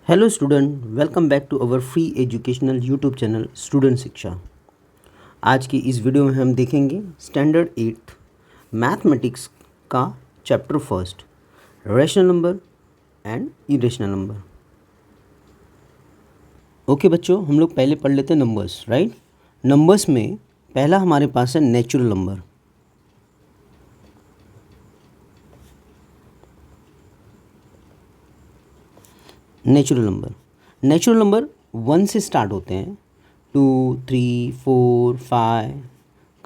Hello student, welcome back to our free educational YouTube channel student Shiksha. आज की इस video में हम देखेंगे स्टैंडर्ड 8th मैथमेटिक्स का chapter first, rational number and irrational number. Okay बच्चों, हम लोग पहले पढ़ लेते हैं नंबर्स, राइट। नंबर्स में पहला हमारे पास है नेचुरल नंबर। नेचुरल नंबर 1 से स्टार्ट होते हैं, 2, 3, 4, 5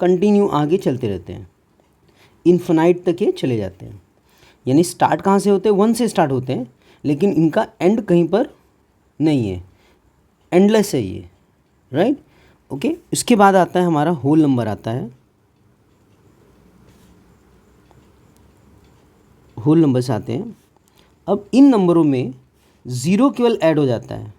कंटिन्यू आगे चलते रहते हैं, इन्फिनाइट तक ये चले जाते हैं। यानी स्टार्ट कहाँ से होते हैं? 1 से स्टार्ट होते हैं, लेकिन इनका एंड कहीं पर नहीं है, एंडलेस है ये, राइट। ओके, इसके बाद आता है हमारा होल नंबर आता है। होल नंबर्स आते हैं। अब इन नंबरों में ज़ीरो केवल ऐड हो जाता है।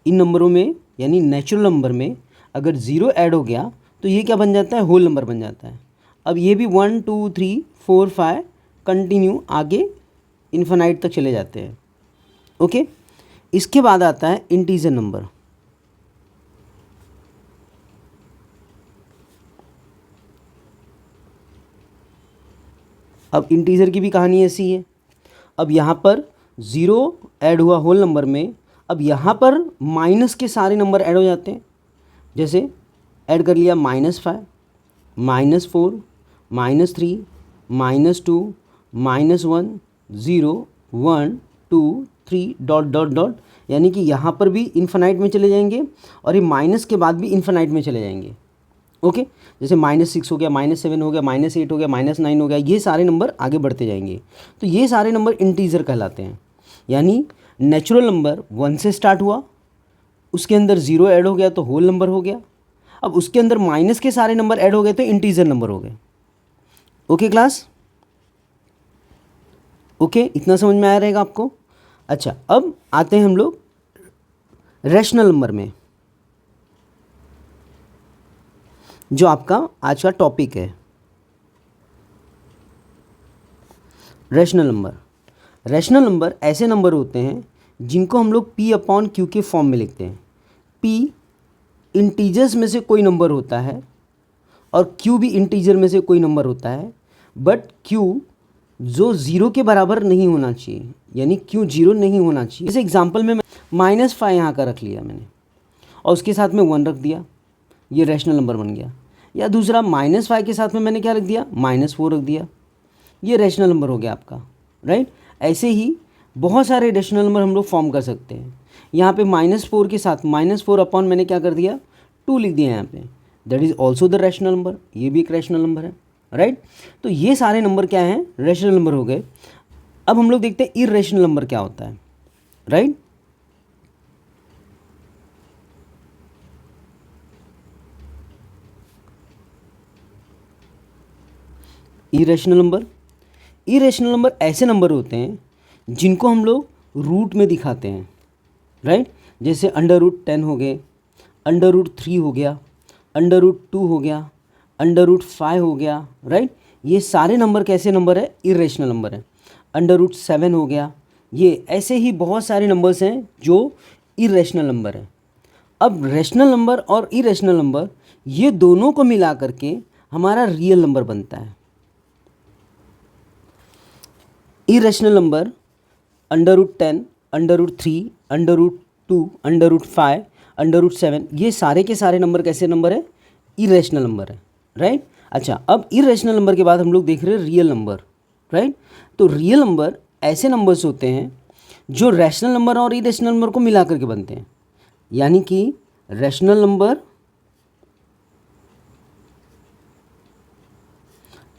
इन नंबरों में यानी नेचुरल नंबर में अगर ज़ीरो ऐड हो गया तो ये क्या बन जाता है? होल नंबर बन जाता है। अब ये भी 1, 2, 3, 4, 5 कंटिन्यू आगे इन्फिनाइट तक चले जाते हैं। ओके, इसके बाद आता है इंटीजर नंबर। अब इंटीजर की भी कहानी ऐसी है। अब यहाँ पर ज़ीरो ऐड हुआ होल नंबर में, अब यहाँ पर माइनस के सारे नंबर ऐड हो जाते हैं। जैसे ऐड कर लिया -5, -4, -3, -2, -1, 0, 1, 2, 3 डॉट डॉट डॉट, यानी कि यहाँ पर भी इन्फिनाइट में चले जाएंगे और ये माइनस के बाद भी इन्फिनाइट में चले जाएंगे। ओके, जैसे -6 हो गया, -7 हो गया, -8 हो गया, -9 हो गया, ये सारे नंबर आगे बढ़ते जाएंगे। तो ये सारे नंबर इंटीजर कहलाते हैं। यानी नेचुरल नंबर 1 से स्टार्ट हुआ, उसके अंदर ज़ीरो ऐड हो गया तो होल नंबर हो गया। अब उसके अंदर माइनस के सारे नंबर ऐड हो गए तो इंटीजर नंबर हो गए। ओके क्लास, ओके, इतना समझ में आया रहेगा आपको। अच्छा, अब आते हैं हम लोग रैशनल नंबर में, जो आपका आज का टॉपिक है। रैशनल नंबर ऐसे नंबर होते हैं जिनको हम लोग P/Q के फॉर्म में लिखते हैं। P इंटीजर्स में से कोई नंबर होता है और Q भी इंटीजर में से कोई नंबर होता है, बट Q जो ज़ीरो के बराबर नहीं होना चाहिए, यानी Q 0 नहीं होना चाहिए। जैसे एग्जांपल में -5 यहाँ का रख लिया मैंने और उसके साथ में 1 रख दिया, ये रैशनल नंबर बन गया। या दूसरा -5 के साथ में मैंने क्या रख दिया? -4 रख दिया, ये रैशनल नंबर हो गया आपका, राइट। ऐसे ही बहुत सारे रैशनल नंबर हम लोग फॉर्म कर सकते हैं। यहाँ पे -4 के साथ -4 अपॉन मैंने क्या कर दिया? 2 लिख दिया यहाँ पे, that is also the rational number, ये भी एक रैशनल नंबर है, राइट। तो ये सारे नंबर क्या हैं? रैशनल नंबर हो गए। अब हम लोग देखते हैं इर्रेशनल नंबर क्या होता है, राइट। इरेशनल नंबर ऐसे नंबर होते हैं जिनको हम लोग रूट में दिखाते हैं, राइट। जैसे √10 हो गए, √3 हो गया, √2 हो गया, √5 हो गया, राइट। ये सारे नंबर कैसे नंबर है? इरेशनल नंबर है। √7 हो गया, ये ऐसे ही बहुत सारे नंबर्स हैं जो इरेशनल नंबर है। अब रैशनल नंबर और इरेशनल नंबर ये दोनों को मिला करके हमारा रियल नंबर बनता है। इरेशनल नंबर √10, √3, √2, √5, √7 ये सारे के सारे नंबर कैसे नंबर है? इरेशनल नंबर है, राइट। अच्छा, अब इरेशनल नंबर के बाद हम लोग देख रहे हैं रियल नंबर, राइट। तो रियल नंबर ऐसे नंबर्स होते हैं जो रैशनल नंबर और इरेशनल नंबर को मिला करके बनते हैं। यानी कि rational number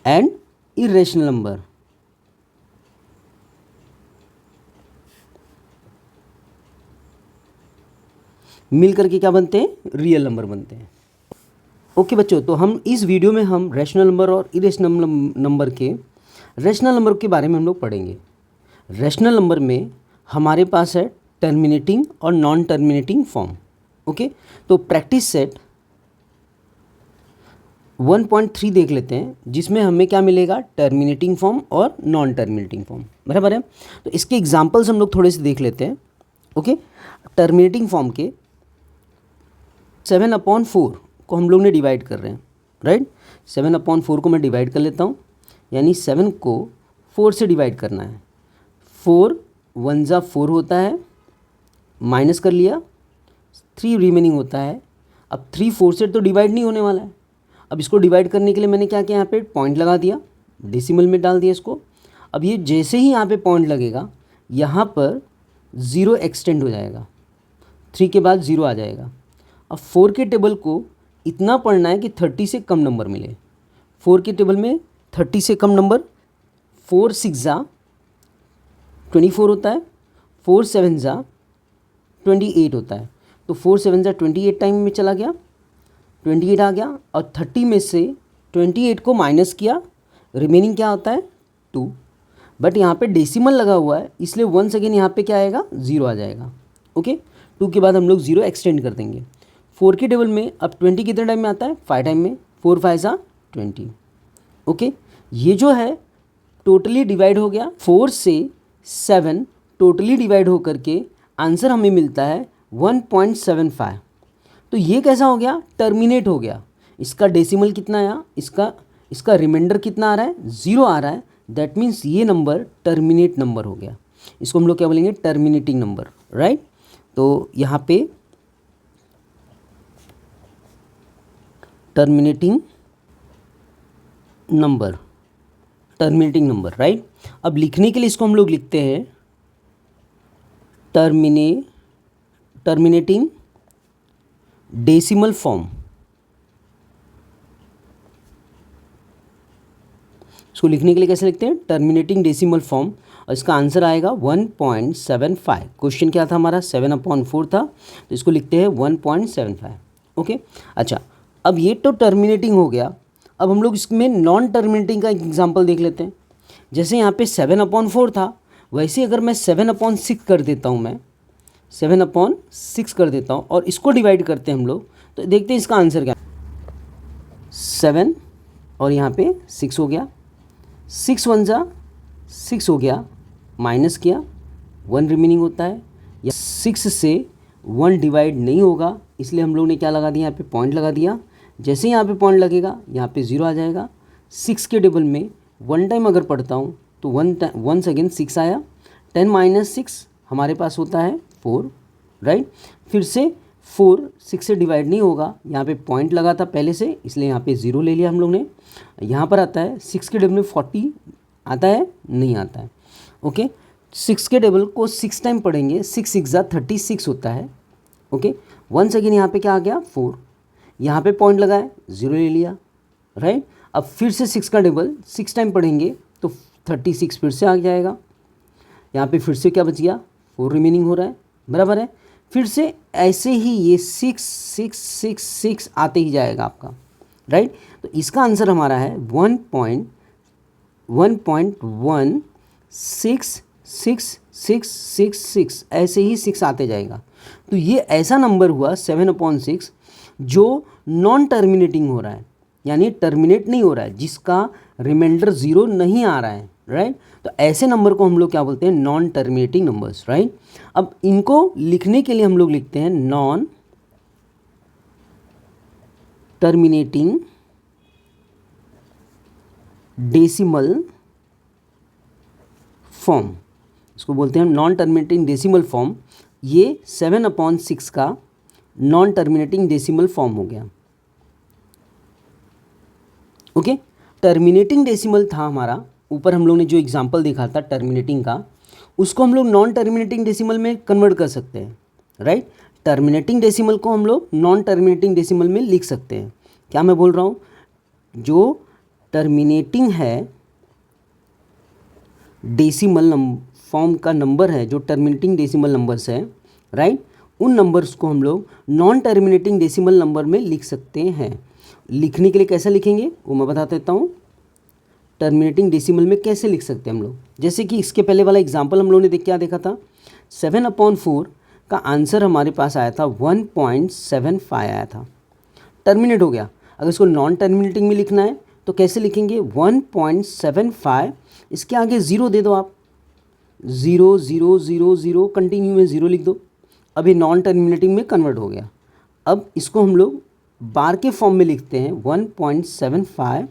and irrational number मिल करके क्या बनते हैं? रियल नंबर बनते हैं। ओके बच्चों, तो हम इस वीडियो में हम रैशनल नंबर और इरेशनल नंबर के रैशनल नंबर के बारे में हम लोग पढ़ेंगे। रैशनल नंबर में हमारे पास है टर्मिनेटिंग और नॉन टर्मिनेटिंग फॉर्म। ओके, तो प्रैक्टिस सेट 1.3 देख लेते हैं, जिसमें हमें क्या मिलेगा? टर्मिनेटिंग फॉर्म और नॉन टर्मिनेटिंग फॉर्म, बराबर है। तो इसके एग्जांपल्स हम लोग थोड़े से देख लेते हैं। ओके, टर्मिनेटिंग फॉर्म के 7/4 को हम लोग ने डिवाइड कर रहे हैं, राइट। 7/4 को मैं डिवाइड कर लेता हूँ, यानी 7 को 4 से डिवाइड करना है। 4 1 जा 4 होता है, माइनस कर लिया, 3 रिमेनिंग होता है। अब 3 4 से तो डिवाइड नहीं होने वाला है। अब इसको डिवाइड करने के लिए मैंने क्या किया, यहाँ पे पॉइंट लगा दिया, डेसिमल में डाल दिया इसको। अब ये जैसे ही यहाँ पे पॉइंट लगेगा, यहाँ पर 0 एक्सटेंड हो जाएगा, 3 के बाद 0 आ जाएगा। अब 4 के टेबल को इतना पढ़ना है कि 30 से कम नंबर मिले। 4 के टेबल में 30 से कम नंबर, 4 6 जा 24 होता है, 4 7 जा 28 होता है। तो 4 7 जा 28 टाइम में चला गया, 28 आ गया। और 30 में से 28 को माइनस किया, रिमेनिंग क्या होता है 2। बट यहाँ पे डेसिमल लगा हुआ है, इसलिए वंस अगेन यहाँ पे क्या आएगा, 0 आ जाएगा। ओके, 2 के बाद हम लोग 0 एक्सटेंड कर देंगे। 4 के टेबल में अब 20 कितने टाइम में आता है, 5 टाइम में, 4 5 जा 20। ओके, ये जो है टोटली डिवाइड हो गया। 4 से 7 टोटली डिवाइड हो करके आंसर हमें मिलता है 1.75। तो ये कैसा हो गया, टर्मिनेट हो गया। इसका डेसिमल कितना आया, इसका रिमाइंडर कितना आ रहा है, 0 आ रहा है। दैट मीन्स ये नंबर टर्मिनेट नंबर हो गया। इसको हम लोग क्या बोलेंगे, टर्मिनेटिंग नंबर, राइट। तो यहाँ पे terminating number, terminating number, right. अब लिखने के लिए इसको हम लोग लिखते हैं टर्मिनेटिंग डेसिमल फॉर्म। इसको लिखने के लिए कैसे लिखते हैं, टर्मिनेटिंग डेसिमल फॉर्म। और इसका आंसर आएगा 1.75। क्वेश्चन क्या था हमारा, 7/4 था, तो इसको लिखते हैं 1.75। ओके, अच्छा, अब ये तो टर्मिनेटिंग हो गया। अब हम लोग इसमें नॉन टर्मिनेटिंग का एग्जांपल देख लेते हैं। जैसे यहाँ पे 7/4 था, वैसे अगर मैं 7/6 कर देता हूँ, मैं 7/6 कर देता हूँ और इसको डिवाइड करते हैं हम लोग, तो देखते हैं इसका आंसर क्या। 7 और यहाँ पे 6 हो गया, 6 1 जा 6 हो गया, माइनस किया, 1 रिमेनिंग होता है। या 6 से 1 डिवाइड नहीं होगा, इसलिए हम लोग ने क्या लगा दिया, यहाँ पे पॉइंट लगा दिया। जैसे ही यहाँ पे पॉइंट लगेगा, यहाँ पे 0 आ जाएगा। 6 के टेबल में 1 टाइम अगर पढ़ता हूँ तो 1 अगेन 6 आया। 10 - 6 हमारे पास होता है 4, राइट। फिर से 4 6 से डिवाइड नहीं होगा, यहाँ पे पॉइंट लगा था पहले से, इसलिए यहाँ पे 0 ले लिया हम लोग ने। यहाँ पर आता है 6 के टेबल में 40 आता है, नहीं आता है। ओके, 6 के टेबल को 6 टाइम पढ़ेंगे, 6 6 जा 36 होता है। ओके, वंस अगेन यहाँ पे क्या आ गया, 4। यहाँ पे पॉइंट लगाए, 0 ले लिया, राइट। अब फिर से 6 का टेबल 6 टाइम पढ़ेंगे तो 36 फिर से आ जाएगा। यहाँ पे फिर से क्या बच गया, 4 रिमेनिंग हो रहा है, बराबर है। फिर से ऐसे ही ये 6 6 6 6 आते ही जाएगा आपका, राइट। तो इसका आंसर हमारा है 1.1166666, ऐसे ही 6 आते जाएगा। तो ये ऐसा नंबर हुआ 7/6 जो नॉन टर्मिनेटिंग हो रहा है, यानी टर्मिनेट नहीं हो रहा है, जिसका रिमाइंडर 0 नहीं आ रहा है, राइट। तो ऐसे नंबर को हम लोग क्या बोलते हैं, नॉन टर्मिनेटिंग नंबर्स, राइट। अब इनको लिखने के लिए हम लोग लिखते हैं नॉन टर्मिनेटिंग डेसिमल फॉर्म, इसको बोलते हैं नॉन टर्मिनेटिंग डेसिमल फॉर्म। ये 7/6 का नॉन टर्मिनेटिंग डेसिमल फॉर्म हो गया। ओके, टर्मिनेटिंग डेसिमल था हमारा, ऊपर हम लोग ने जो एग्जांपल देखा था टर्मिनेटिंग का, उसको हम लोग नॉन टर्मिनेटिंग डेसिमल में कन्वर्ट कर सकते हैं, राइट। टर्मिनेटिंग डेसिमल को हम लोग नॉन टर्मिनेटिंग डेसिमल में लिख सकते हैं। क्या मैं बोल रहा हूँ, जो टर्मिनेटिंग है डेसिमल फॉर्म का नंबर है, जो टर्मिनेटिंग डेसिमल नंबर्स है, राइट, उन नंबर्स को हम लोग नॉन टर्मिनेटिंग डेसिमल नंबर में लिख सकते हैं। लिखने के लिए कैसे लिखेंगे वो मैं बता देता हूँ। टर्मिनेटिंग डेसिमल में कैसे लिख सकते हैं हम लोग, जैसे कि इसके पहले वाला एग्जांपल हम लोगों ने क्या देखा था, 7/4 का आंसर हमारे पास आया था 1.75 आया था, टर्मिनेट हो गया। अगर इसको नॉन टर्मिनेटिंग में लिखना है तो कैसे लिखेंगे, 1.75, इसके आगे 0 दे दो आप, 0 0 0 0 कंटिन्यू में 0 लिख दो। अब ये नॉन टर्मिनेटिंग में कन्वर्ट हो गया। अब इसको हम लोग बार के फॉर्म में लिखते हैं 1.75।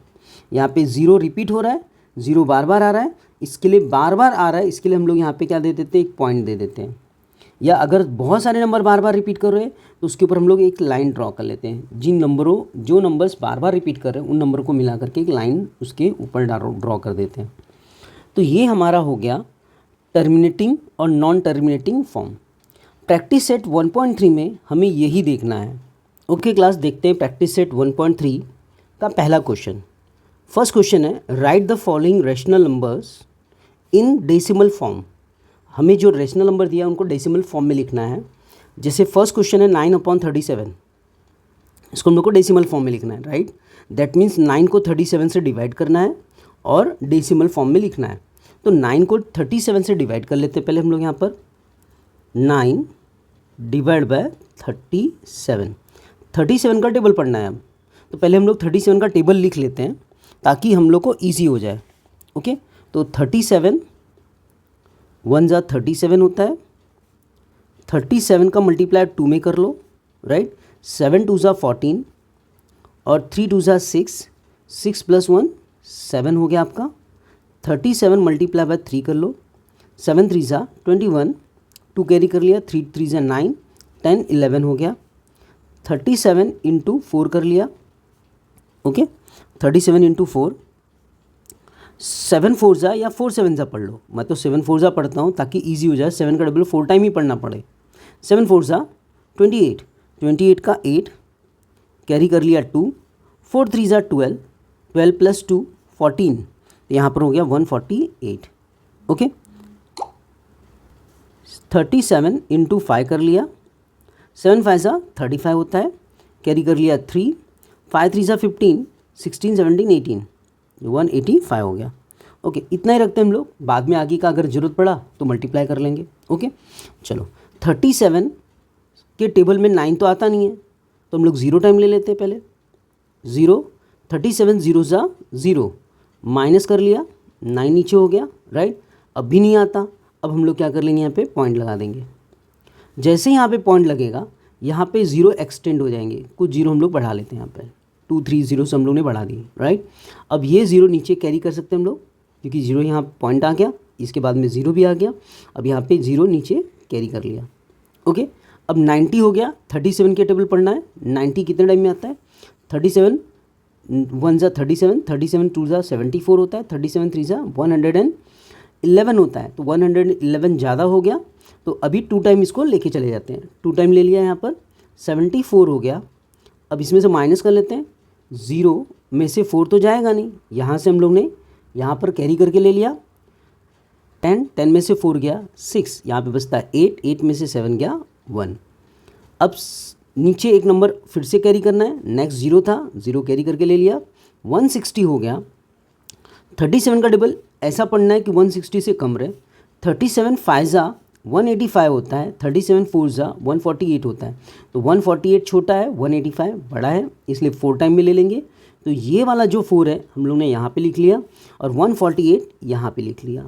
यहाँ पे 0 रिपीट हो रहा है, 0 बार बार आ रहा है, इसके लिए बार बार आ रहा है, इसके लिए हम लोग यहाँ पे क्या दे देते हैं, एक पॉइंट दे देते हैं। या अगर बहुत सारे नंबर बार बार रिपीट कर रहे हैं तो उसके ऊपर हम लोग एक लाइन ड्रॉ कर लेते हैं। जो नंबर्स बार बार रिपीट कर रहे हैं उन नंबर को मिला करके एक लाइन उसके ऊपर ड्रॉ कर देते हैं। तो ये हमारा हो गया टर्मिनेटिंग और non terminating form. Practice set 1.3 में हमें यही देखना है। ओके क्लास, देखते हैं प्रैक्टिस सेट 1.3 का पहला क्वेश्चन। फर्स्ट क्वेश्चन है, right the following rational numbers in decimal form. हमें जो रेशनल नंबर दिया है उनको डेसिमल फॉर्म में लिखना है। जैसे फर्स्ट क्वेश्चन है 9/37, इसको हम लोग को डेसिमल फॉर्म में लिखना है, राइट। दैट मीन्स 9 को 37 से डिवाइड करना है और डेसिमल फॉर्म में लिखना है। तो 9 को 37 से डिवाइड कर लेते हैं पहले हम लोग यहाँ पर। 9 डिवाइड बाय 37 का टेबल पढ़ना है अब। तो पहले हम लोग 37 का टेबल लिख लेते हैं ताकि हम लोग को ईजी हो जाए। ओके, तो 37 1 जा 37 होता है। 37 का मल्टीप्लाई 2 में कर लो, राइट। 7 2 जा 14 और 3 2 जा 6, 6 + 1 7 हो गया आपका। 37 मल्टीप्लाई बाय 3 कर लो, 7 3 जा 21, 2 कैरी कर लिया, 3 3 जा 9, 10 11 हो गया। 37 × 4 कर लिया। ओके, 37 × 4, 7 4 जा या 4 7 जा पढ़ लो। मैं तो 7 4 जा पढ़ता हूँ ताकि इजी हो जाए, 7 का डबल 4 टाइम ही पढ़ना पड़े। 7 4 जा 28, 28 का 8 कैरी कर लिया 2, 4 3 जा 12, 12 + 2 14, यहाँ पर हो गया 148। ओके, 37 × 5 कर लिया, 7 5 जा 35 होता है, कैरी कर लिया 3, 5 3 जा 15, 16 17 18, 185 हो गया। ओके, इतना ही रखते हैं हम लोग, बाद में आगे का अगर ज़रूरत पड़ा तो मल्टीप्लाई कर लेंगे। ओके, चलो 37 के टेबल में 9 तो आता नहीं है तो हम लोग 0 टाइम ले लेते हैं पहले। 0, 37 0 जा 0, माइनस कर लिया, 9 नीचे हो गया, राइट। अब भी नहीं आता, अब हम लोग क्या कर लेंगे, यहाँ पे पॉइंट लगा देंगे। जैसे ही यहाँ पे पॉइंट लगेगा यहाँ पे 0 एक्सटेंड हो जाएंगे, कुछ 0 हम लोग बढ़ा लेते हैं। यहाँ पे 2 3 0 से हम लोग ने बढ़ा दिए, राइट। अब ये 0 नीचे कैरी कर सकते हैं हम लोग क्योंकि 0 यहाँ पॉइंट आ गया, इसके बाद में 0 भी आ गया। अब यहाँ पे 0 नीचे कैरी कर लिया। ओके, अब 90 हो गया। 37 के टेबल पढ़ना है। 90 कितने टाइम में आता है, 37 1 जा 37, 37 2 जा 74 होता है, 37 3 जा 111 होता है। तो 111 ज़्यादा हो गया तो अभी 2 टाइम इसको लेके चले जाते हैं। 2 टाइम ले लिया यहाँ पर, 74 हो गया। अब इसमें से माइनस कर लेते हैं, 0 में से 4 तो जाएगा नहीं, यहाँ से हम लोग ने यहाँ पर कैरी करके ले लिया। 10 10 में से 4 गया 6, यहाँ पे बचता है 8, 8 में से 7 गया 1। अब नीचे एक नंबर फिर से कैरी करना है, नेक्स्ट 0 था, 0 कैरी करके ले लिया, 160 हो गया। 37 का टेबल ऐसा पढ़ना है कि 160 से कम रहे। 37 5 जा 185 होता है, 37 4 जा 148 होता है। तो 148 छोटा है, 185 बड़ा है, इसलिए 4 टाइम में ले लेंगे। तो ये वाला जो 4 है हम लोग ने यहाँ पे लिख लिया और 148 यहाँ पे लिख लिया।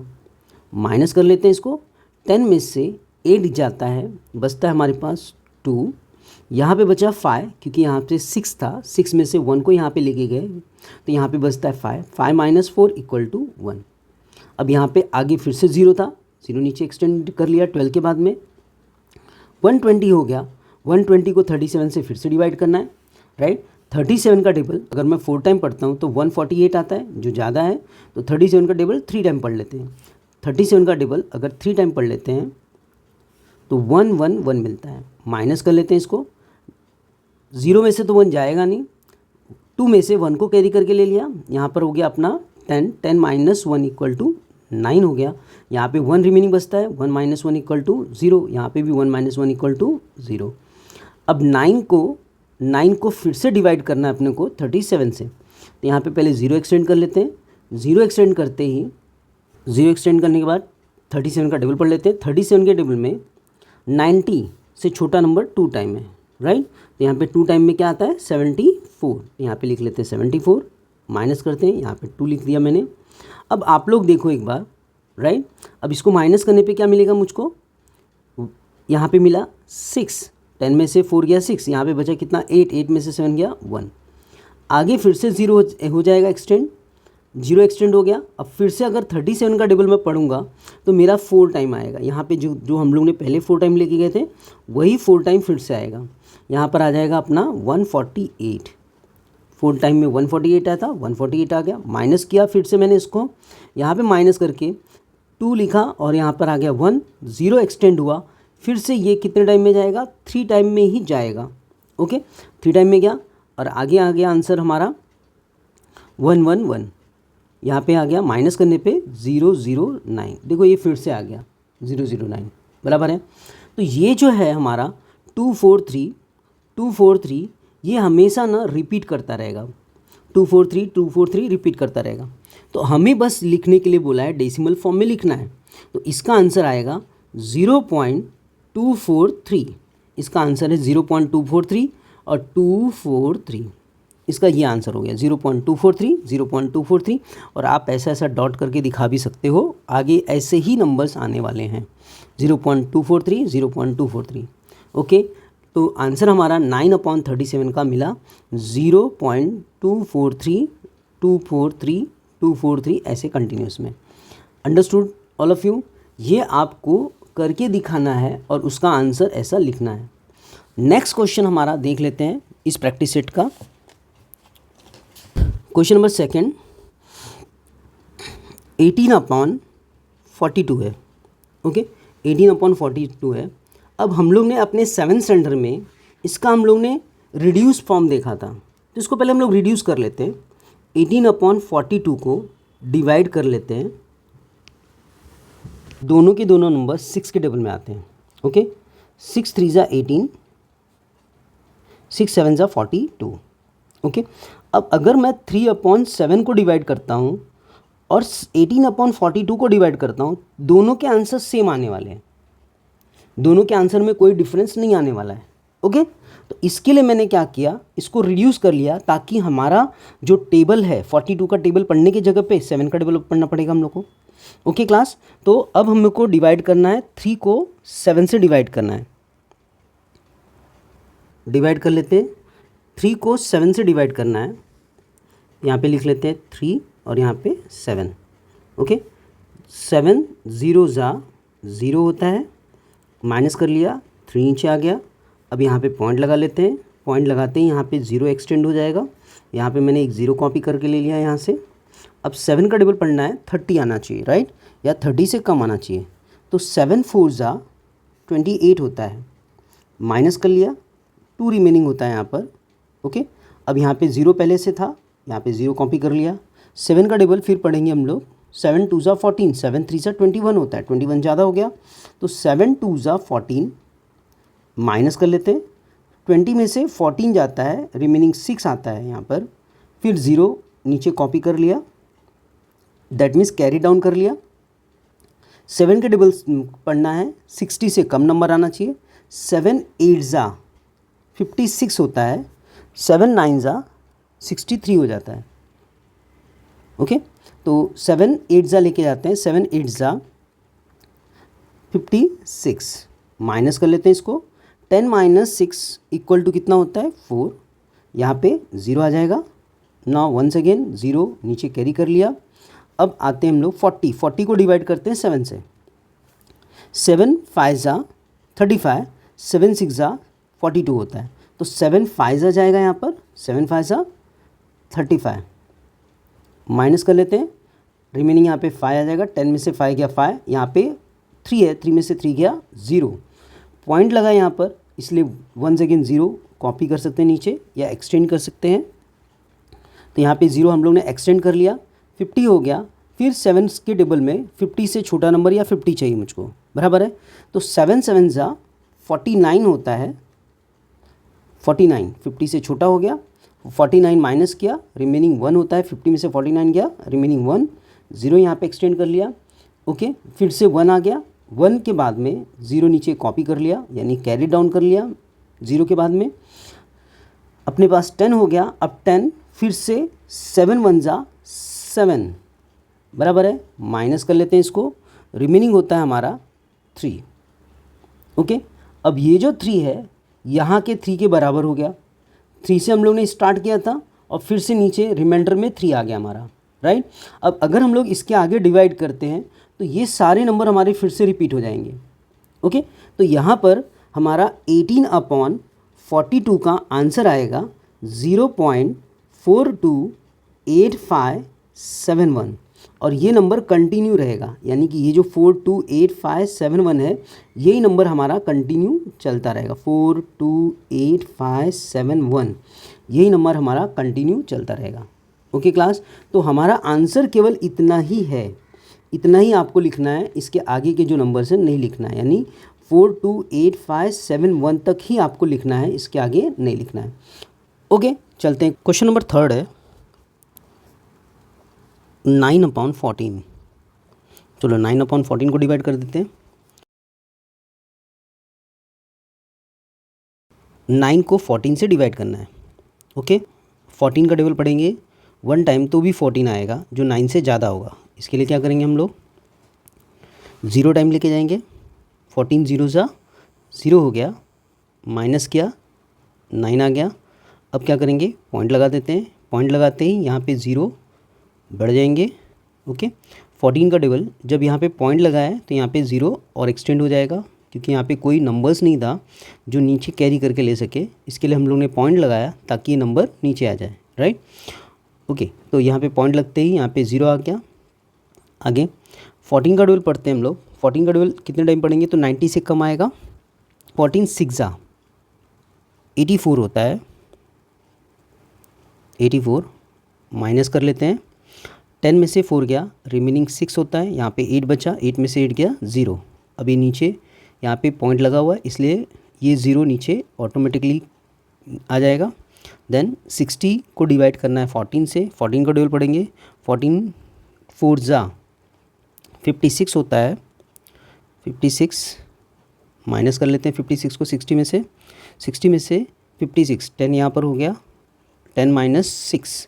माइनस कर लेते हैं इसको, 10 में से 8 जाता है, बचता है हमारे पास 2, यहाँ पे बचा 5 क्योंकि यहाँ पे 6 था, 6 में से 1 को यहाँ पे लेके गए तो यहाँ पे बचता है 5, 5 - 4 = 1। अब यहाँ पे आगे फिर से 0 था, 0 नीचे एक्सटेंड कर लिया 12 के बाद में, 120 हो गया। 120 को 37 से फिर से डिवाइड करना है, राइट। 37 का टेबल अगर मैं 4 टाइम पढ़ता हूँ तो 148 आता है, जो ज़्यादा है। तो 37 का टेबल 3 टाइम पढ़ लेते हैं। 37 का टेबल अगर 3 टाइम पढ़ लेते हैं तो 1 1 1 मिलता है। माइनस कर लेते हैं इसको, 0 में से तो 1 जाएगा नहीं, 2 में से 1 को कैरी करके ले लिया, यहाँ पर हो गया अपना 10, 10 - 1 = 9 हो गया। यहाँ पे 1 रिमेनिंग बचता है, 1 - 1 = 0, यहाँ पे भी 1 - 1 = 0। अब 9 को फिर से डिवाइड करना है अपने को 37 से, तो यहाँ पे पहले 0 एक्सटेंड कर लेते हैं। 0 एक्सटेंड करते ही 0 एक्सटेंड करने के बाद 37 का टेबल पढ़ लेते हैं। 37 के टेबल में 90 से छोटा नंबर 2 टाइम है, राइट। तो यहाँ पे 2 टाइम में क्या आता है, 74, यहाँ पे लिख लेते हैं 74, माइनस करते हैं, यहाँ पे 2 लिख दिया मैंने। अब आप लोग देखो एक बार, राइट। अब इसको माइनस करने पे क्या मिलेगा मुझको, यहाँ पे मिला 6, 10 में से 4 गया 6, यहाँ पे बचा कितना 8, 8 में से 7 गया 1। आगे फिर से 0 हो जाएगा एक्सटेंड, 0 एक्सटेंड हो गया। अब फिर से अगर 37 का टेबल मैं पढ़ूंगा तो मेरा 4 टाइम आएगा। यहाँ पे जो हम लोग ने पहले 4 टाइम लेके गए थे वही 4 टाइम फिर से आएगा। यहाँ पर आ जाएगा अपना 148, 4 टाइम में 148 आया था, 148 आ गया। माइनस किया फिर से मैंने इसको, यहाँ पे माइनस करके 2 लिखा और यहाँ पर आ गया 1, 0 एक्सटेंड हुआ। फिर से ये कितने टाइम में जाएगा, 3 टाइम में ही जाएगा। ओके, 3 टाइम में गया और आगे आ गया आंसर हमारा 111। यहाँ पे आ गया माइनस करने पे 009, देखो ये फिर से आ गया 009, बराबर है। तो ये जो है हमारा 243 ये हमेशा ना रिपीट करता रहेगा, 243 रिपीट करता रहेगा। तो हमें बस लिखने के लिए बोला है, डेसिमल फॉर्म में लिखना है। तो इसका आंसर आएगा 0.243, इसका आंसर है 0.243 और 243, इसका ये आंसर हो गया 0.243। और आप ऐसा ऐसा डॉट करके दिखा भी सकते हो, आगे ऐसे ही नंबर्स आने वाले हैं 0.243। ओके, तो आंसर हमारा 9/37 का मिला 0.243 ऐसे कंटिन्यूस में। Understood all of you? ये आपको करके दिखाना है और उसका आंसर ऐसा लिखना है। नेक्स्ट क्वेश्चन हमारा देख लेते हैं इस प्रैक्टिस सेट का। क्वेश्चन नंबर 2 18/42 है। ओके, 18/42 है। अब हम लोग ने अपने 7th स्टैंडर्ड में इसका हम लोग ने रिड्यूस फॉर्म देखा था, तो इसको पहले हम लोग रिड्यूस कर लेते हैं। 18/42 को डिवाइड कर लेते हैं, दोनों के दोनों नंबर 6 के टेबल में आते हैं। ओके, 6 3 ज़ा 18, 6 7 ज़ा 42। ओके, अब अगर मैं 3/7 को डिवाइड करता हूँ और 18/42 को डिवाइड करता हूँ, दोनों के आंसर सेम आने वाले हैं, दोनों के आंसर में कोई डिफरेंस नहीं आने वाला है। ओके, तो इसके लिए मैंने क्या किया, इसको रिड्यूस कर लिया ताकि हमारा जो टेबल है 42 का टेबल पढ़ने की जगह पे 7 का टेबल पढ़ना पड़ेगा हम लोग को। ओके क्लास, तो अब हम लोग को डिवाइड करना है, 3 को 7 से डिवाइड करना है। डिवाइड कर लेते हैं, 3 को 7 से डिवाइड करना है। यहाँ पे लिख लेते हैं 3 और यहाँ पे 7। ओके, 7 0 ज़ा 0 होता है, माइनस कर लिया, 3 नीचे आ गया। अब यहाँ पे पॉइंट लगा लेते हैं, पॉइंट लगाते ही यहाँ पे 0 एक्सटेंड हो जाएगा। यहाँ पे मैंने एक 0 कॉपी करके ले लिया यहाँ से। अब 7 का टेबल पढ़ना है, 30 आना चाहिए, राइट, या 30 से कम आना चाहिए। तो 7 4 ज़ा 28 होता है, माइनस कर लिया, 2 रिमेनिंग होता है यहाँ पर। ओके, अब यहाँ पे 0 पहले से था, यहाँ पे 0 कॉपी कर लिया। 7 का टेबल फिर पढ़ेंगे हम लोग, 7 2 ज़ा 14, 7 3 ज़ा 21 होता है, 21 ज़्यादा हो गया, तो 7 2 ज़ा 14, माइनस कर लेते हैं। 20 में से 14 जाता है, रिमेनिंग 6 आता है यहाँ पर, फिर 0 नीचे कॉपी कर लिया, दैट मीन्स कैरी डाउन कर लिया। 7 के टेबल पढ़ना है, 60 से कम नंबर आना चाहिए। 7 8 ज़ा 56 होता है, 7 9 ज़ा 63 हो जाता है। ओके, तो 7 8 ज़ा लेके जाते हैं, 7 8 ज़ा 56, माइनस कर लेते हैं इसको। 10 - 6 इक्वल टू कितना होता है, 4, यहाँ पे 0 आ जाएगा। नाउ वंस अगेन 0 नीचे कैरी कर लिया। अब आते हैं हम लोग 40 को डिवाइड करते हैं 7 से। 7 5 ज़ा 35, 7 6 ज़ा 42 होता है, तो 7 5 ज़ा जाएगा यहाँ पर, 7 5 ज़ा 35, माइनस कर लेते हैं, रिमेनिंग यहाँ पे 5 आ जाएगा। 10 में से 5 गया 5, यहाँ पे 3 है, 3 में से 3 गया 0, पॉइंट लगा यहाँ पर, इसलिए वंस अगेन 0 कॉपी कर सकते हैं नीचे या एक्सटेंड कर सकते हैं। तो यहाँ पे 0 हम लोग ने एक्सटेंड कर लिया, 50 हो गया। फिर 7 के टेबल में 50 से छोटा नंबर या 50 चाहिए मुझको, बराबर है। तो 7 7 ज़ा 49 होता है, 49 50 से छोटा हो गया, 49 माइनस किया, रिमेनिंग 1 होता है। 50 में से 49 गया, रिमेनिंग 1, 0 यहाँ पे एक्सटेंड कर लिया। ओके, फिर से 1 आ गया, 1 के बाद में 0 नीचे कॉपी कर लिया, यानी कैरी डाउन कर लिया 0 के बाद में। अपने पास 10 हो गया। अब 10 फिर से 7 1 ज़ा 7, बराबर है, माइनस कर लेते हैं इसको। रिमेनिंग होता है हमारा 3। ओके, अब ये जो 3 है यहाँ के 3 के बराबर हो गया। 3 से हम लोग ने स्टार्ट किया था और फिर से नीचे रिमाइंडर में 3 आ गया हमारा, राइट। अब अगर हम लोग इसके आगे डिवाइड करते हैं तो ये सारे नंबर हमारे फिर से रिपीट हो जाएंगे। ओके, तो यहाँ पर हमारा 18/42 का आंसर आएगा 0.428571 और ये नंबर कंटिन्यू रहेगा, यानी कि ये जो 428571 है यही नंबर हमारा कंटिन्यू चलता रहेगा। 428571 यही नंबर हमारा कंटिन्यू चलता रहेगा। ओके क्लास, तो हमारा आंसर केवल इतना ही है, इतना ही आपको लिखना है, इसके आगे के जो नंबर से नहीं लिखना है, यानी 428571 तक ही आपको लिखना है, इसके आगे नहीं लिखना है। ओके, चलते हैं। क्वेश्चन नंबर 3 है 9/14। चलो 9/14 को डिवाइड कर देते हैं। 9 को 14 से डिवाइड करना है। ओके, 14 का टेबल पढ़ेंगे 1 टाइम तो भी 14 आएगा जो 9 से ज़्यादा होगा। इसके लिए क्या करेंगे हम लोग, 0 टाइम लेके जाएंगे। 14 0 सा 0 हो गया, माइनस किया 9 आ गया। अब क्या करेंगे, पॉइंट लगा देते हैं। पॉइंट लगाते ही यहाँ पे 0 बढ़ जाएंगे। ओके, 14 का टेबल जब यहाँ पे पॉइंट लगाया तो यहाँ पे 0 और एक्सटेंड हो जाएगा, क्योंकि यहाँ पे कोई नंबर्स नहीं था जो नीचे कैरी करके ले सके। इसके लिए हम लोग ने पॉइंट लगाया ताकि ये नंबर नीचे आ जाए, राइट। ओके, तो यहाँ पे पॉइंट लगते ही यहाँ पे 0 आ गया। आगे 14 का टेबल पढ़ते हैं हम लोग। 14 का टेबल कितने टाइम पढ़ेंगे तो 90 से कम आएगा। 14 6 84 होता है। 84 माइनस कर लेते हैं। 10 में से 4 गया, रिमेनिंग 6 होता है। यहाँ पे 8 बचा, 8 में से 8 गया 0। अभी नीचे यहाँ पे पॉइंट लगा हुआ है, इसलिए ये 0 नीचे ऑटोमेटिकली आ जाएगा। देन 60 को डिवाइड करना है 14 से। 14 का टेबल पढ़ेंगे। 14 4 56 होता है। 56 माइनस कर लेते हैं 56 को 60 में से। 60 में से 56, 10 यहाँ पर हो गया। 10 माइनस 6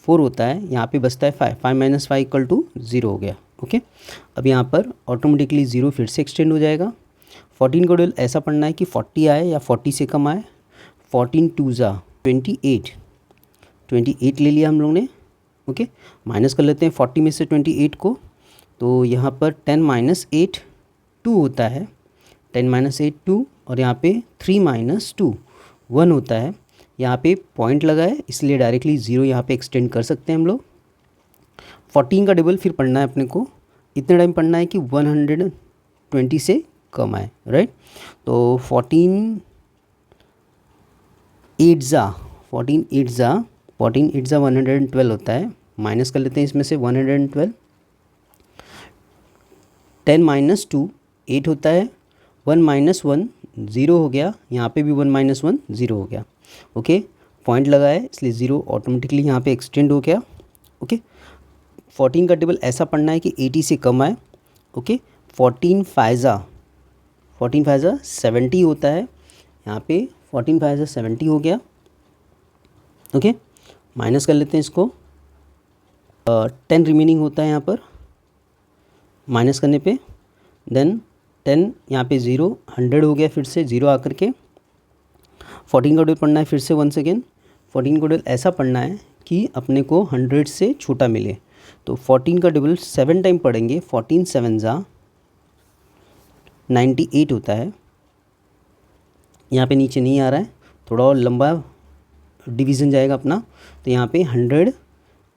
4 होता है। यहाँ पे बचता है 5, 5 माइनस 5 इक्वल टू 0 हो गया। ओके, अब यहाँ पर ऑटोमेटिकली 0 फिर से एक्सटेंड हो जाएगा। 14 का टेबल ऐसा पढ़ना है कि 40 आए या 40 से कम आए। 14 2 28, 28 ले लिया हम लोग ने। ओके, माइनस कर लेते हैं 40 में से 28 को। तो यहाँ पर 10 माइनस 8 2 होता है। 10 माइनस 8 2, और यहाँ पे 3 माइनस 2 1 होता है। यहाँ पे पॉइंट लगा है इसलिए डायरेक्टली 0 यहाँ पे एक्सटेंड कर सकते हैं हम लोग। 14 का टेबल फिर पढ़ना है अपने को, इतने टाइम पढ़ना है कि 120 से कम आए, राइट। तो 14 8 ज़ा 112 होता है। माइनस कर लेते हैं इसमें से 112। 10 माइनस 2 8 होता है। 1 माइनस 1 0 हो गया। यहाँ पे भी 1 माइनस 1 0 हो गया। ओके, पॉइंट लगा है इसलिए 0 ऑटोमेटिकली यहाँ पे एक्सटेंड हो गया। ओके, 14 का टेबल ऐसा पढ़ना है कि 80 से कम आए। ओके, 14 5 70 होता है। यहाँ पे 14 5 70 हो गया। ओके, माइनस कर लेते हैं इसको। 10 रिमेनिंग होता है यहाँ पर माइनस करने पे। देन 10 यहाँ पे 0 100 हो गया, फिर से 0 आकर के। 14 का टेबल पढ़ना है फिर से वंस अगेन। 14 का टेबल ऐसा पढ़ना है कि अपने को 100 से छोटा मिले। तो 14 का टेबल 7 टाइम पढ़ेंगे। 14 7 98 होता है। यहाँ पे नीचे नहीं आ रहा है, थोड़ा और लंबा डिवीज़न जाएगा अपना। तो यहाँ पे 100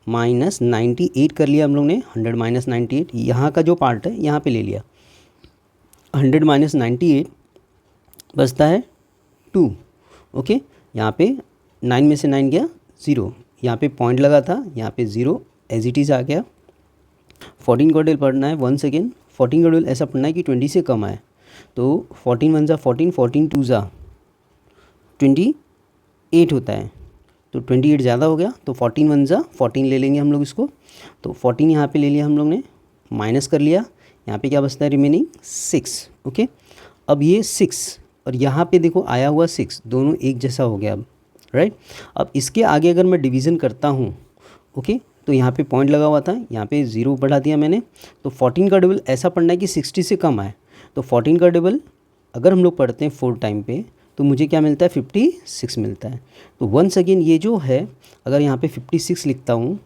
माइनस 98 कर लिया हम लोग ने। 100 माइनस 98 यहाँ का जो पार्ट है यहाँ पे ले लिया। 100 माइनस 98 बचता है 2। ओके, यहाँ पे 9 में से 9 गया 0। यहाँ पे पॉइंट लगा था, यहाँ पे 0 एज इट इज़ आ गया। 14 का टेबल पढ़ना है वंस अगेन। 14 का टेबल ऐसा पढ़ना है कि 20 से कम आए। तो 14 1 14, 14 2 28 होता है। तो 28 ज़्यादा हो गया, तो 14 1 14 ले लेंगे हम लोग इसको। तो 14 यहाँ पे ले लिया हम लोग ने, माइनस कर लिया। यहाँ पे क्या बचता है रिमेनिंग 6। ओके, अब ये 6 और यहाँ पे देखो आया हुआ 6, दोनों एक जैसा हो गया अब, राइट। अब इसके आगे अगर मैं डिवीज़न करता हूँ, ओके, तो यहाँ पे पॉइंट लगा हुआ था, यहाँ पे 0 बढ़ा दिया मैंने। तो 14 का डबल ऐसा पढ़ना है कि 60 से कम आए। तो 14 का डबल अगर हम लोग पढ़ते हैं 4 टाइम पे तो मुझे क्या मिलता है, 56 मिलता है। तो वंस अगेन ये जो है, अगर यहाँ पे 56 लिखता हूँ,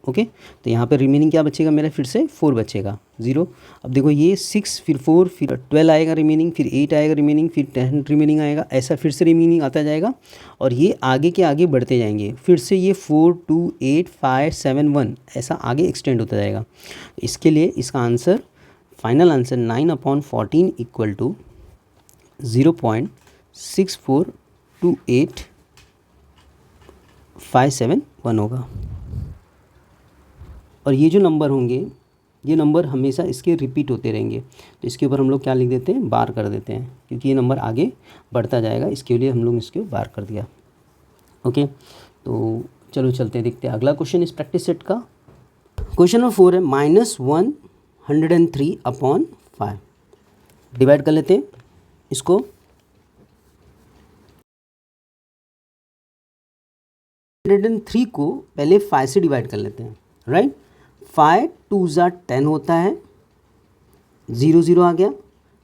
ओके, तो यहाँ पे रिमेनिंग क्या बचेगा मेरा, फिर से 4 बचेगा, 0। अब देखो ये 6 फिर 4 फिर 12 आएगा रिमेनिंग, फिर 8 आएगा रिमेनिंग, फिर 10 रिमेनिंग आएगा, ऐसा फिर से रिमेनिंग आता जाएगा। और ये आगे के आगे बढ़ते जाएंगे, फिर से ये 4 2 8 5 7 1 ऐसा आगे एक्सटेंड होता जाएगा। इसके लिए इसका answer, final answer 9/14 equal to 0.6428571 होगा। और ये जो नंबर होंगे, ये नंबर हमेशा इसके रिपीट होते रहेंगे। तो इसके ऊपर हम लोग क्या लिख देते हैं, बार कर देते हैं, क्योंकि ये नंबर आगे बढ़ता जाएगा, इसके लिए हम लोग इसके बार कर दिया। ओके, तो चलो चलते हैं, देखते हैं अगला क्वेश्चन इस प्रैक्टिस सेट का। क्वेश्चन नंबर 4 है -103/5। डिवाइड कर लेते हैं इसको। 103 को पहले 5 से डिवाइड कर लेते हैं, राइट। 5 2 ज़ा 10 होता है, 0 0 आ गया,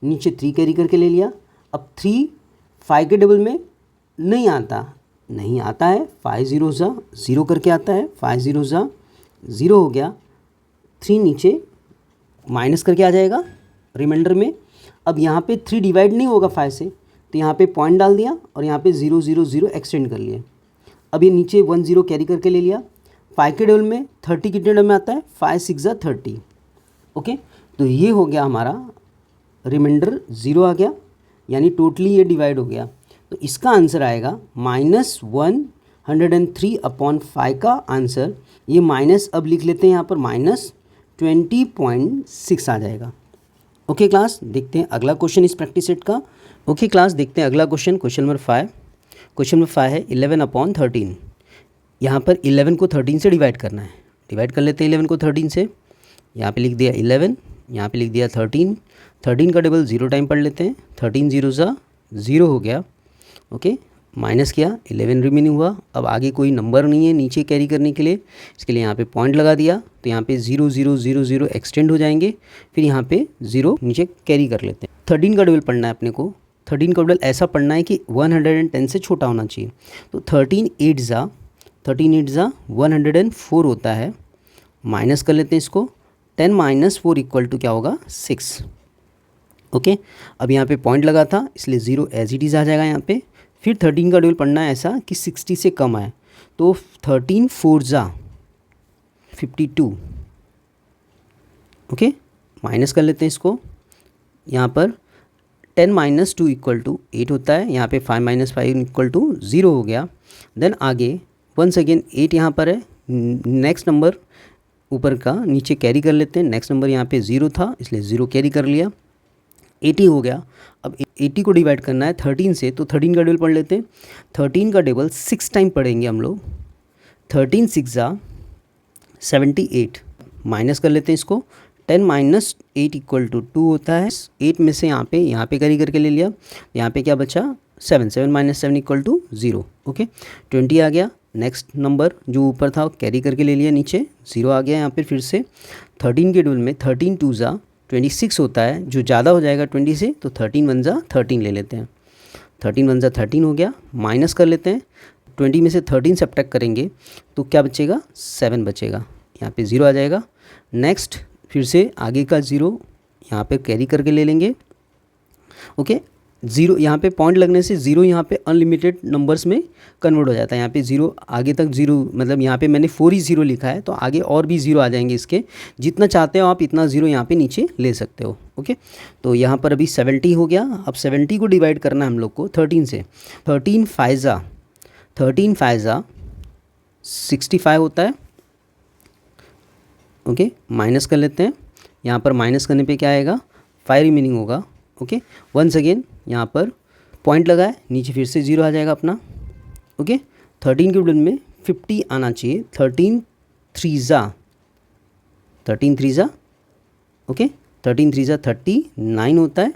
नीचे 3 कैरी करके ले लिया। अब 3 5 के डबल में नहीं आता है, 5 0 ज़ा 0 करके आता है, 5 0 ज़ा 0 हो गया, 3 नीचे माइनस करके आ जाएगा रिमाइंडर में। अब यहाँ पे 3 डिवाइड नहीं होगा 5 से, तो यहाँ पे पॉइंट डाल दिया और यहाँ पे 0 0 0 एक्सटेंड कर लिए। अब ये नीचे 1 0 कैरी करके ले लिया। 5 के डबल में 30 कितने डबल में आता है, 5 6 ज़ा 30। ओके, तो ये हो गया हमारा रिमाइंडर 0 आ गया, यानी टोटली ये डिवाइड हो गया। तो इसका आंसर आएगा -103/5 का आंसर। ये माइनस अब लिख लेते हैं यहाँ पर, -20.6 आ जाएगा। ओके क्लास, देखते हैं अगला क्वेश्चन इस प्रैक्टिस सेट का। ओके क्लास, देखते हैं अगला question, question number 5। Question number 5 है 11/13। यहाँ पर 11 को 13 से डिवाइड करना है। डिवाइड कर लेते हैं 11 को 13 से। यहाँ पे लिख दिया 11, यहाँ पे लिख दिया 13। 13 का डबल 0 टाइम पढ़ लेते हैं, 13 0 ज़ा 0 हो गया। ओके, माइनस किया, 11 रिमेनिंग हुआ। अब आगे कोई नंबर नहीं है नीचे कैरी करने के लिए, इसके लिए यहाँ पे पॉइंट लगा दिया। तो यहाँ पे 0 0 0 0 एक्सटेंड हो जाएंगे, फिर यहाँ पे 0 नीचे कैरी कर लेते हैं। 13 का डबल पढ़ना है अपने को। 13 का डबल ऐसा पढ़ना है कि 110 से छोटा होना चाहिए। तो 13 8 ज़ा 104 होता है। माइनस कर लेते हैं इसको। 10 - 4 इक्वल टू क्या होगा, 6। ओके, अब यहाँ पे पॉइंट लगा था, इसलिए 0 एज इट इज़ आ जाएगा यहाँ पे। फिर 13 का डबल पढ़ना है ऐसा कि 60 से कम आए। तो 13 4 ज़ा 52। ओके, माइनस कर लेते हैं इसको। यहाँ पर 10 - 2 इक्वल टू 8 होता है। यहाँ पे 5 - 5 इक्वल टू 0 हो गया। देन आगे वंस अगेन 8 यहाँ पर है, नेक्स्ट नंबर ऊपर का नीचे कैरी कर लेते हैं। नेक्स्ट नंबर यहाँ पे 0 था, इसलिए 0 कैरी कर लिया, 80 हो गया। अब 80 को डिवाइड करना है 13 से, तो 13 का डबल पढ़ लेते हैं। 13 का डबल 6 टाइम पढ़ेंगे हम लोग। 13 6 ज़ा 78। माइनस कर लेते हैं इसको। 10 - 8 इक्वल टू 2 होता है। 8 में से यहाँ पे कैरी करके ले लिया, यहाँ पे क्या बचा, 7 7 - 7 इक्वल टू 0। ओके, 20 आ गया। नेक्स्ट नंबर जो ऊपर था कैरी करके ले लिया, नीचे 0 आ गया यहाँ पे फिर से। 13 के डबल में 13 2 ज़ा 26 होता है, जो ज़्यादा हो जाएगा 20 से, तो 13 1 ज़ा 13 ले लेते हैं। 13 1 ज़ा 13 हो गया। माइनस कर लेते हैं, 20 में से 13 सब्ट्रैक्ट करेंगे तो क्या बचेगा, 7 बचेगा, यहाँ पे 0 आ जाएगा। नेक्स्ट फिर से आगे का 0 यहाँ पे कैरी करके ले लेंगे। ओके, 0 यहाँ पे पॉइंट लगने से 0 यहाँ पे अनलिमिटेड नंबर्स में कन्वर्ट हो जाता है। यहाँ पे 0 आगे तक 0, मतलब यहाँ पे मैंने 4 ही 0 लिखा है, तो आगे और भी 0 आ जाएंगे इसके। जितना चाहते हो आप इतना 0 यहाँ पे नीचे ले सकते हो। ओके, तो यहाँ पर अभी 70 हो गया। अब 70 को डिवाइड करना है हम लोग को 13 से। 13 5 ज़ा 65 होता है। ओके, माइनस कर लेते हैं। यहाँ पर माइनस करने पे क्या आएगा, 5 रिमेनिंग होगा। ओके, वंस अगेन यहाँ पर पॉइंट लगा है, नीचे फिर से 0 आ जाएगा अपना। ओके, 13 के बदले में 50 आना चाहिए। 13 3 ज़ा ओके, 13 3 ज़ा 39 होता है।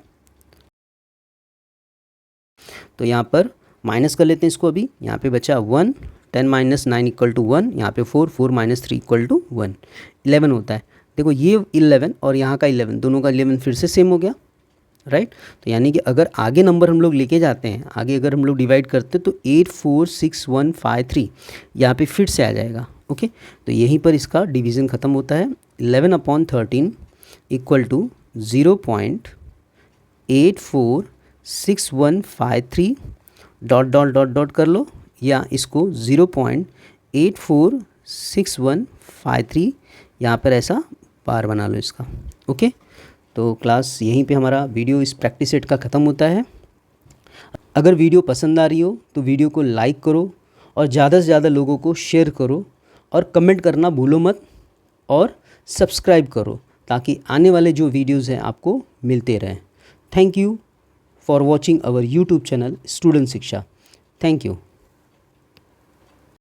तो यहाँ पर माइनस कर लेते हैं इसको। अभी यहाँ पे बचा 1 10 माइनस 9 इक्वल टू 1, यहाँ पे 4, 4 माइनस 3 इक्वल टू 1, 11 होता है। देखो ये 11 और यहाँ का 11, दोनों का 11 फिर से सेम हो गया, राइट। तो यानी कि अगर आगे नंबर हम लोग लेके जाते हैं, आगे अगर हम लोग डिवाइड करते हैं तो 846,153 यहाँ पे फिर से आ जाएगा। ओके, तो यहीं पर इसका डिवीज़न ख़त्म होता है। 11/13 equal to 0.846153 dot dot dot dot कर लो, या इसको 0.846153 यहाँ पर ऐसा बार बना लो इसका। ओके, तो क्लास यहीं पे हमारा वीडियो इस प्रैक्टिस सेट का ख़त्म होता है। अगर वीडियो पसंद आ रही हो तो वीडियो को लाइक करो और ज़्यादा से ज़्यादा लोगों को शेयर करो और कमेंट करना भूलो मत, और सब्सक्राइब करो ताकि आने वाले जो वीडियोज़ हैं आपको मिलते रहें। Thank you for watching our YouTube channel student Shiksha. Thank you.